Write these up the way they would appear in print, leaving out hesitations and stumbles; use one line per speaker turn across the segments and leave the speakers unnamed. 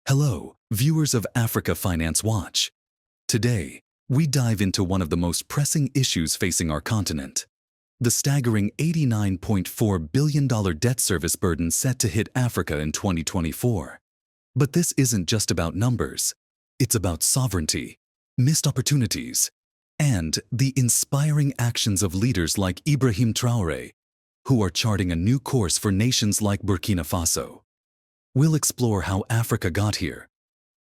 Hello, viewers of Africa Finance Watch. Today, we dive into one of the most pressing issues facing our continent: the staggering $89.4 billion debt service burden set to hit Africa in 2024. But this isn't just about numbers. It's about sovereignty, missed opportunities, and the inspiring actions of leaders like Ibrahim Traoré, who are charting a new course for nations like Burkina Faso. We'll explore how Africa got here,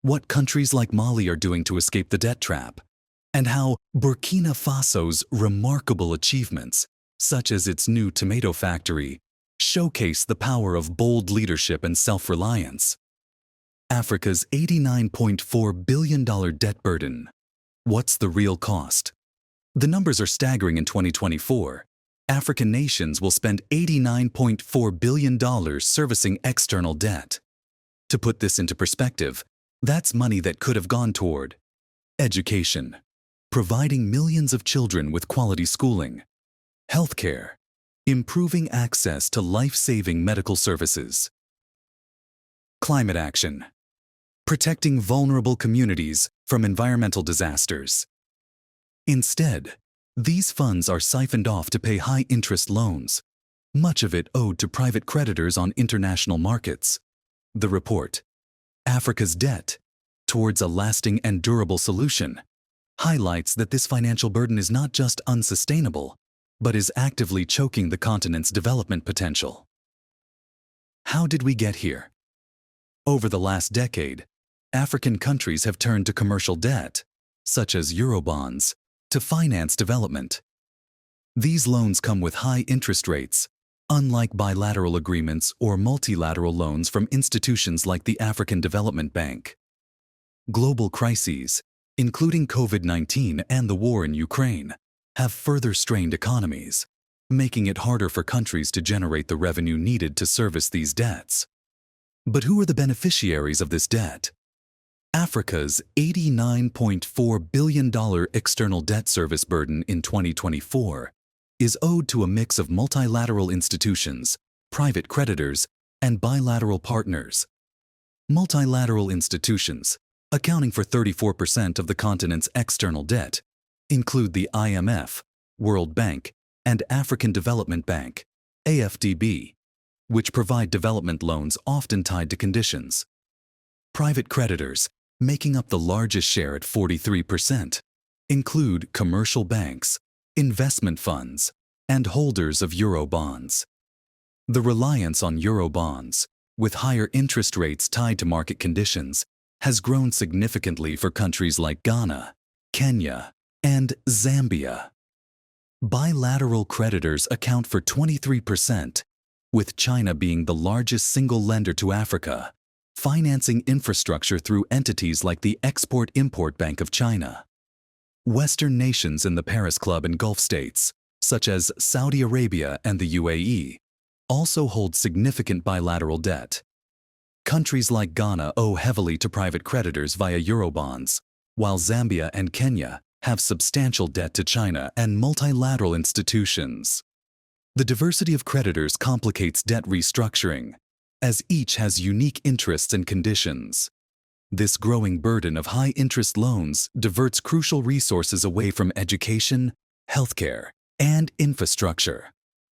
what countries like Mali are doing to escape the debt trap, and how Burkina Faso's remarkable achievements, such as its new tomato factory, showcase the power of bold leadership and self-reliance. Africa's $89.4 billion debt burden. What's the real cost? The numbers are staggering. In 2024, African nations will spend $89.4 billion servicing external debt. To put this into perspective, that's money that could have gone toward education, providing millions of children with quality schooling; healthcare, improving access to life-saving medical services; climate action, protecting vulnerable communities from environmental disasters. Instead, these funds are siphoned off to pay high-interest loans, much of it owed to private creditors on international markets. The report, Africa's Debt Towards a Lasting and Durable Solution, highlights that this financial burden is not just unsustainable, but is actively choking the continent's development potential. How did we get here? Over the last decade, African countries have turned to commercial debt, such as Eurobonds, to finance development. These loans come with high interest rates, unlike bilateral agreements or multilateral loans from institutions like the African Development Bank. Global crises, including COVID-19 and the war in Ukraine, have further strained economies, making it harder for countries to generate the revenue needed to service these debts. But who are the beneficiaries of this debt? Africa's $89.4 billion external debt service burden in 2024 is owed to a mix of multilateral institutions, private creditors, and bilateral partners. Multilateral institutions, accounting for 34% of the continent's external debt, include the IMF, World Bank, and African Development Bank, AFDB, which provide development loans often tied to conditions. Private creditors, making up the largest share at 43%, include commercial banks, investment funds, and holders of Eurobonds. The reliance on Eurobonds, with higher interest rates tied to market conditions, has grown significantly for countries like Ghana, Kenya, and Zambia. Bilateral creditors account for 23%, with China being the largest single lender to Africa, financing infrastructure through entities like the Export-Import Bank of China. Western nations in the Paris Club and Gulf states, such as Saudi Arabia and the UAE, also hold significant bilateral debt. Countries like Ghana owe heavily to private creditors via Eurobonds, while Zambia and Kenya have substantial debt to China and multilateral institutions. The diversity of creditors complicates debt restructuring, as each has unique interests and conditions. This growing burden of high-interest loans diverts crucial resources away from education, healthcare, and infrastructure,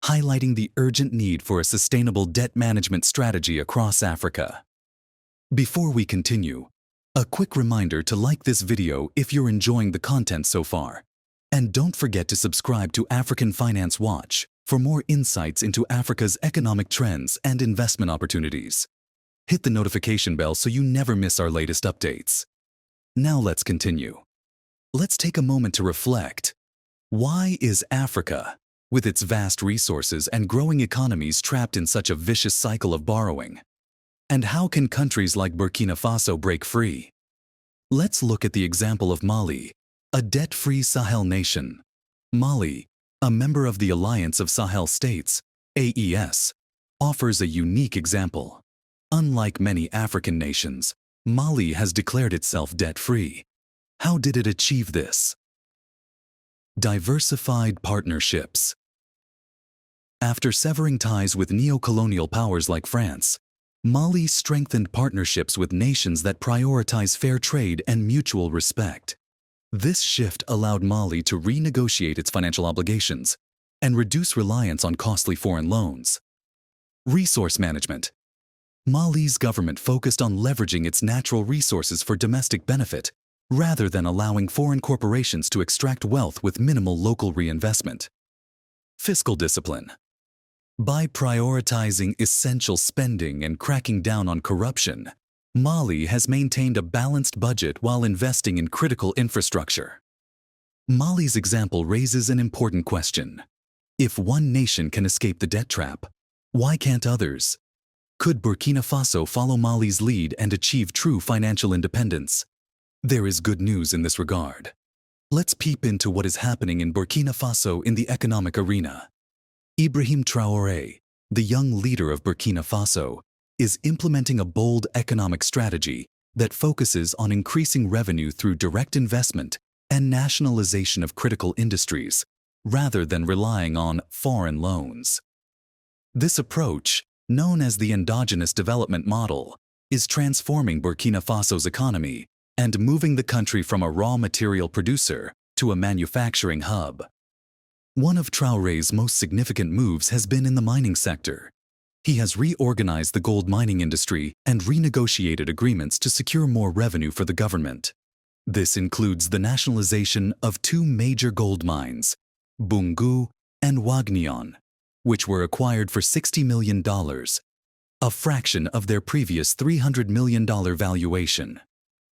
highlighting the urgent need for a sustainable debt management strategy across Africa. Before we continue, a quick reminder to like this video if you're enjoying the content so far. And don't forget to subscribe to African Finance Watch for more insights into Africa's economic trends and investment opportunities. Hit the notification bell so you never miss our latest updates. Now let's continue. Let's take a moment to reflect. Why is Africa, with its vast resources and growing economies, trapped in such a vicious cycle of borrowing? And how can countries like Burkina Faso break free? Let's look at the example of Mali, a debt-free Sahel nation. Mali, a member of the Alliance of Sahel States, AES, offers a unique example. Unlike many African nations, Mali has declared itself debt-free. How did it achieve this? Diversified partnerships. After severing ties with neo-colonial powers like France, Mali strengthened partnerships with nations that prioritize fair trade and mutual respect. This shift allowed Mali to renegotiate its financial obligations and reduce reliance on costly foreign loans. Resource management. Mali's government focused on leveraging its natural resources for domestic benefit, rather than allowing foreign corporations to extract wealth with minimal local reinvestment. Fiscal discipline. By prioritizing essential spending and cracking down on corruption, Mali has maintained a balanced budget while investing in critical infrastructure. Mali's example raises an important question. If one nation can escape the debt trap, why can't others? Could Burkina Faso follow Mali's lead and achieve true financial independence? There is good news in this regard. Let's peep into what is happening in Burkina Faso in the economic arena. Ibrahim Traoré, the young leader of Burkina Faso, is implementing a bold economic strategy that focuses on increasing revenue through direct investment and nationalization of critical industries, rather than relying on foreign loans. This approach, known as the endogenous development model, is transforming Burkina Faso's economy and moving the country from a raw material producer to a manufacturing hub. One of Traoré's most significant moves has been in the mining sector. He has reorganized the gold mining industry and renegotiated agreements to secure more revenue for the government. This includes the nationalization of two major gold mines, Boungou and Wagnion, which were acquired for $60 million, a fraction of their previous $300 million valuation.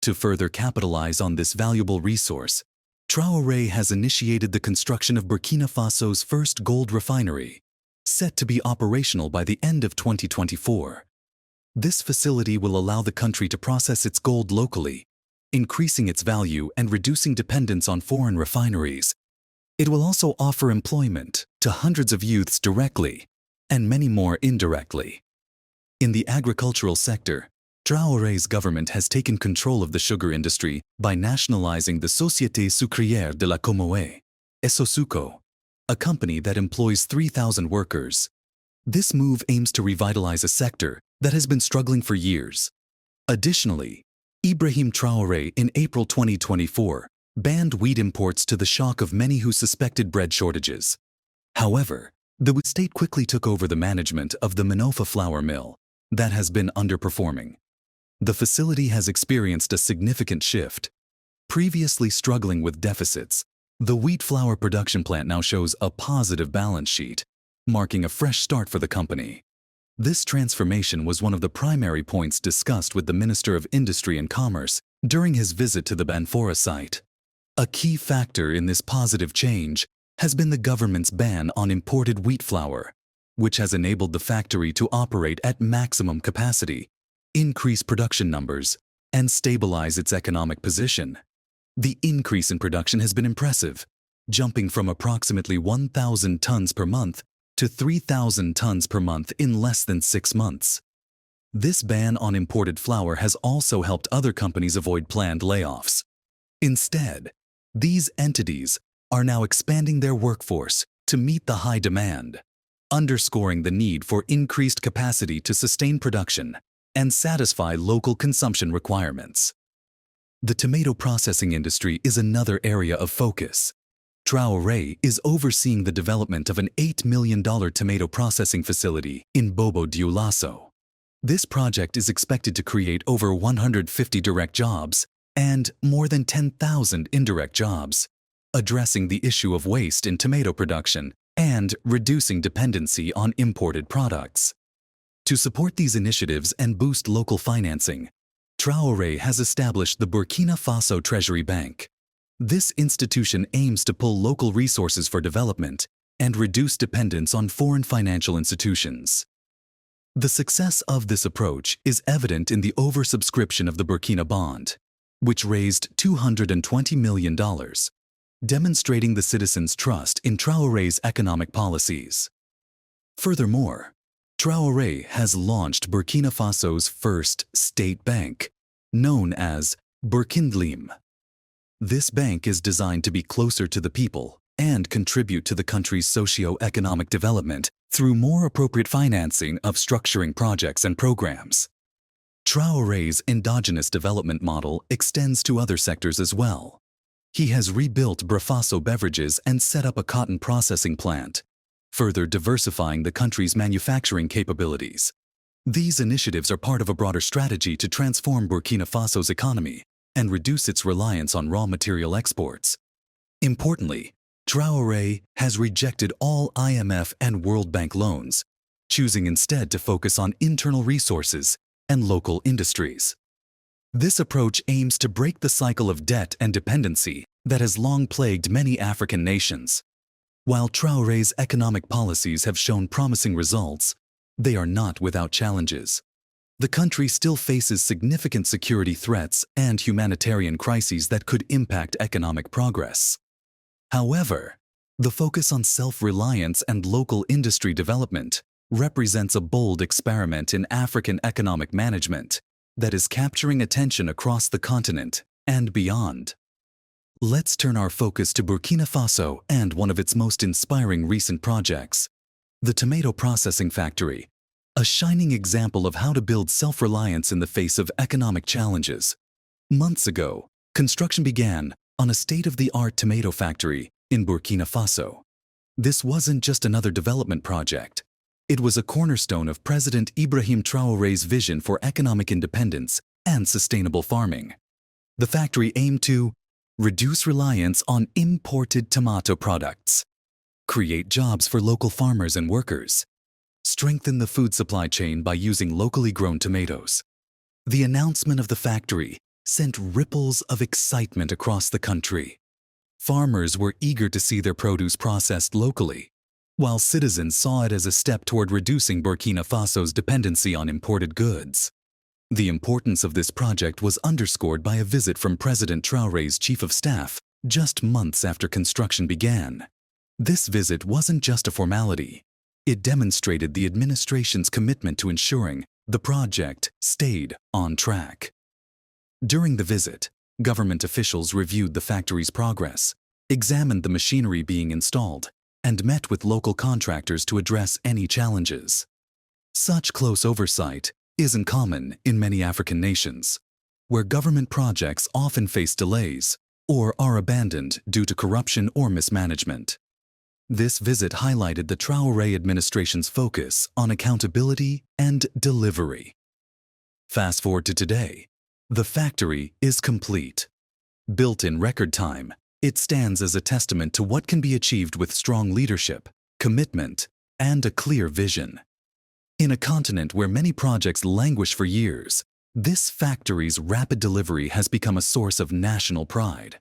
To further capitalize on this valuable resource, Traoré has initiated the construction of Burkina Faso's first gold refinery, set to be operational by the end of 2024. This facility will allow the country to process its gold locally, increasing its value and reducing dependence on foreign refineries. It will also offer employment to hundreds of youths directly and many more indirectly. In the agricultural sector, Traoré's government has taken control of the sugar industry by nationalizing the Société Sucrière de la Comoé, Esosuco, a company that employs 3,000 workers. This move aims to revitalize a sector that has been struggling for years. Additionally, Ibrahim Traoré in April 2024 banned wheat imports to the shock of many who suspected bread shortages. However, the state quickly took over the management of the Minofa flour mill that has been underperforming. The facility has experienced a significant shift. Previously struggling with deficits, the wheat flour production plant now shows a positive balance sheet, marking a fresh start for the company. This transformation was one of the primary points discussed with the Minister of Industry and Commerce during his visit to the Banfora site. A key factor in this positive change has been the government's ban on imported wheat flour, which has enabled the factory to operate at maximum capacity, increase production numbers, and stabilize its economic position. The increase in production has been impressive, jumping from approximately 1,000 tons per month to 3,000 tons per month in less than 6 months. This ban on imported flour has also helped other companies avoid planned layoffs. Instead, these entities are now expanding their workforce to meet the high demand, underscoring the need for increased capacity to sustain production and satisfy local consumption requirements. The tomato processing industry is another area of focus. Traoré is overseeing the development of an $8 million tomato processing facility in Bobo Dioulasso. This project is expected to create over 150 direct jobs and more than 10,000 indirect jobs, addressing the issue of waste in tomato production and reducing dependency on imported products. To support these initiatives and boost local financing, Traoré has established the Burkina Faso Treasury Bank. This institution aims to pull local resources for development and reduce dependence on foreign financial institutions. The success of this approach is evident in the oversubscription of the Burkina bond, which raised $220 million, demonstrating the citizens' trust in Traoré's economic policies. Furthermore, Traoré has launched Burkina Faso's first state bank, known as Burkindlim. This bank is designed to be closer to the people and contribute to the country's socio-economic development through more appropriate financing of structuring projects and programs. Traoré's endogenous development model extends to other sectors as well. He has rebuilt Burkina beverages and set up a cotton processing plant, further diversifying the country's manufacturing capabilities. These initiatives are part of a broader strategy to transform Burkina Faso's economy and reduce its reliance on raw material exports. Importantly, Traoré has rejected all IMF and World Bank loans, choosing instead to focus on internal resources and local industries. This approach aims to break the cycle of debt and dependency that has long plagued many African nations. While Traoré's economic policies have shown promising results, they are not without challenges. The country still faces significant security threats and humanitarian crises that could impact economic progress. However, the focus on self-reliance and local industry development represents a bold experiment in African economic management that is capturing attention across the continent and beyond. Let's turn our focus to Burkina Faso and one of its most inspiring recent projects, the tomato processing factory, a shining example of how to build self-reliance in the face of economic challenges. Months ago, construction began on a state-of-the-art tomato factory in Burkina Faso. This wasn't just another development project. It was a cornerstone of President Ibrahim Traoré's vision for economic independence and sustainable farming. The factory aimed to reduce reliance on imported tomato products, create jobs for local farmers and workers, strengthen the food supply chain by using locally grown tomatoes. The announcement of the factory sent ripples of excitement across the country. Farmers were eager to see their produce processed locally, while citizens saw it as a step toward reducing Burkina Faso's dependency on imported goods. The importance of this project was underscored by a visit from President Traoré's chief of staff just months after construction began. This visit wasn't just a formality. It demonstrated the administration's commitment to ensuring the project stayed on track. During the visit, government officials reviewed the factory's progress, examined the machinery being installed, and met with local contractors to address any challenges. Such close oversight isn't common in many African nations, where government projects often face delays or are abandoned due to corruption or mismanagement. This visit highlighted the Traoré administration's focus on accountability and delivery. Fast forward to today, the factory is complete. Built in record time, it stands as a testament to what can be achieved with strong leadership, commitment, and a clear vision. In a continent where many projects languish for years, this factory's rapid delivery has become a source of national pride.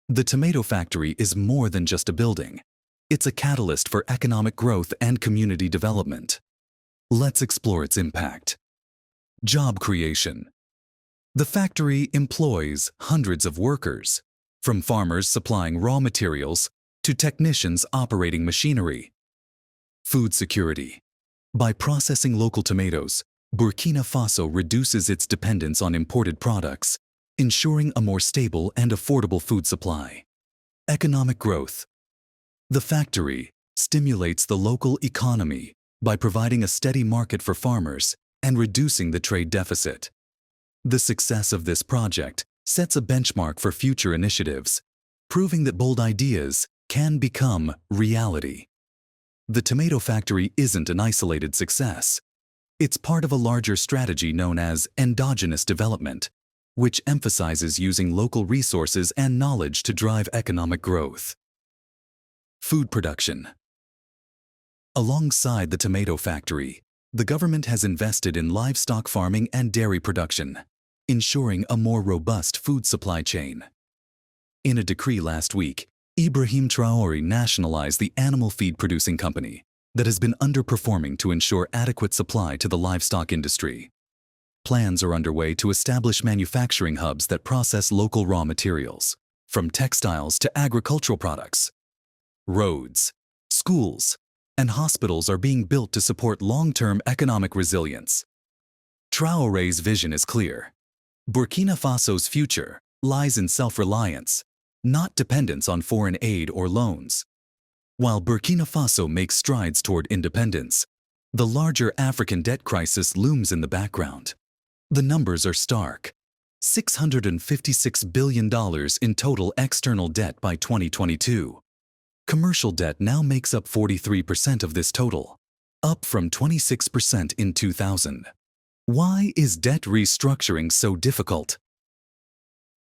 The tomato factory is more than just a building. It's a catalyst for economic growth and community development. Let's explore its impact. Job creation. The factory employs hundreds of workers, from farmers supplying raw materials to technicians operating machinery. Food security. By processing local tomatoes, Burkina Faso reduces its dependence on imported products, ensuring a more stable and affordable food supply. Economic growth. The factory stimulates the local economy by providing a steady market for farmers and reducing the trade deficit. The success of this project sets a benchmark for future initiatives, proving that bold ideas can become reality. The tomato factory isn't an isolated success. It's part of a larger strategy known as endogenous development, which emphasizes using local resources and knowledge to drive economic growth. Food production. Alongside the tomato factory, the government has invested in livestock farming and dairy production, ensuring a more robust food supply chain. In a decree last week, Ibrahim Traoré nationalized the animal feed producing company that has been underperforming to ensure adequate supply to the livestock industry. Plans are underway to establish manufacturing hubs that process local raw materials, from textiles to agricultural products. Roads, schools, and hospitals are being built to support long-term economic resilience. Traoré's vision is clear. Burkina Faso's future lies in self-reliance, not dependence on foreign aid or loans. While Burkina Faso makes strides toward independence, the larger African debt crisis looms in the background. The numbers are stark. $656 billion in total external debt by 2022. Commercial debt now makes up 43% of this total, up from 26% in 2000. Why is debt restructuring so difficult?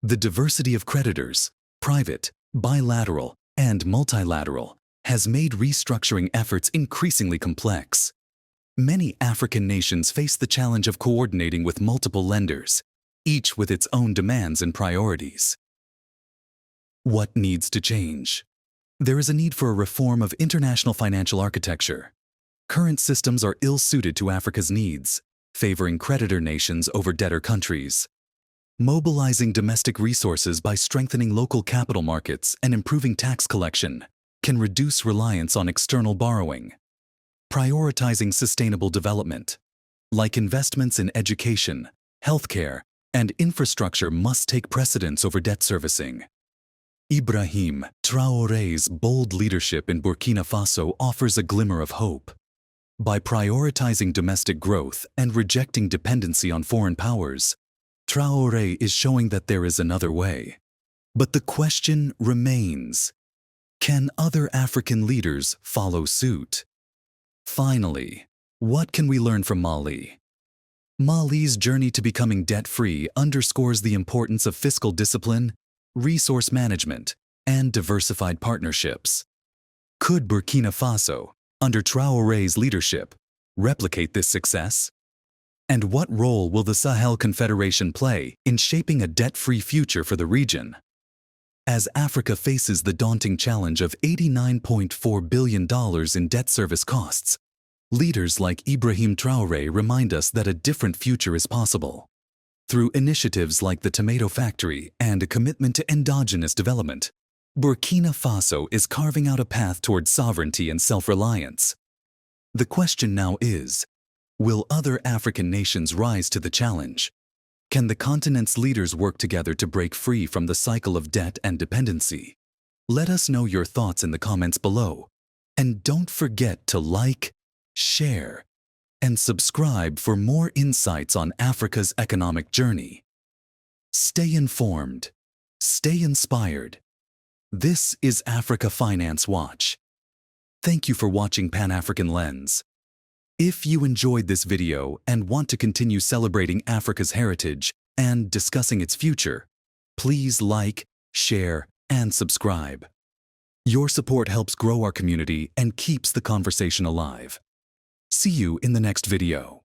The diversity of creditors, private, bilateral, and multilateral, has made restructuring efforts increasingly complex. Many African nations face the challenge of coordinating with multiple lenders, each with its own demands and priorities. What needs to change? There is a need for a reform of international financial architecture. Current systems are ill-suited to Africa's needs, favoring creditor nations over debtor countries. Mobilizing domestic resources by strengthening local capital markets and improving tax collection can reduce reliance on external borrowing. Prioritizing sustainable development, like investments in education, healthcare, and infrastructure, must take precedence over debt servicing. Ibrahim Traoré's bold leadership in Burkina Faso offers a glimmer of hope. By prioritizing domestic growth and rejecting dependency on foreign powers, Traoré is showing that there is another way. But the question remains: can other African leaders follow suit? Finally, what can we learn from Mali? Mali's journey to becoming debt-free underscores the importance of fiscal discipline, resource management, and diversified partnerships. Could Burkina Faso, under Traoré's leadership, replicate this success? And what role will the Sahel Confederation play in shaping a debt-free future for the region? As Africa faces the daunting challenge of $89.4 billion in debt service costs, leaders like Ibrahim Traoré remind us that a different future is possible. Through initiatives like the Tomato Factory and a commitment to endogenous development, Burkina Faso is carving out a path toward sovereignty and self-reliance. The question now is, will other African nations rise to the challenge? Can the continent's leaders work together to break free from the cycle of debt and dependency? Let us know your thoughts in the comments below. And don't forget to like, share, and subscribe for more insights on Africa's economic journey. Stay informed. Stay inspired. This is Africa Finance Watch. Thank you for watching Pan-African Lens. If you enjoyed this video and want to continue celebrating Africa's heritage and discussing its future, please like, share, and subscribe. Your support helps grow our community and keeps the conversation alive. See you in the next video.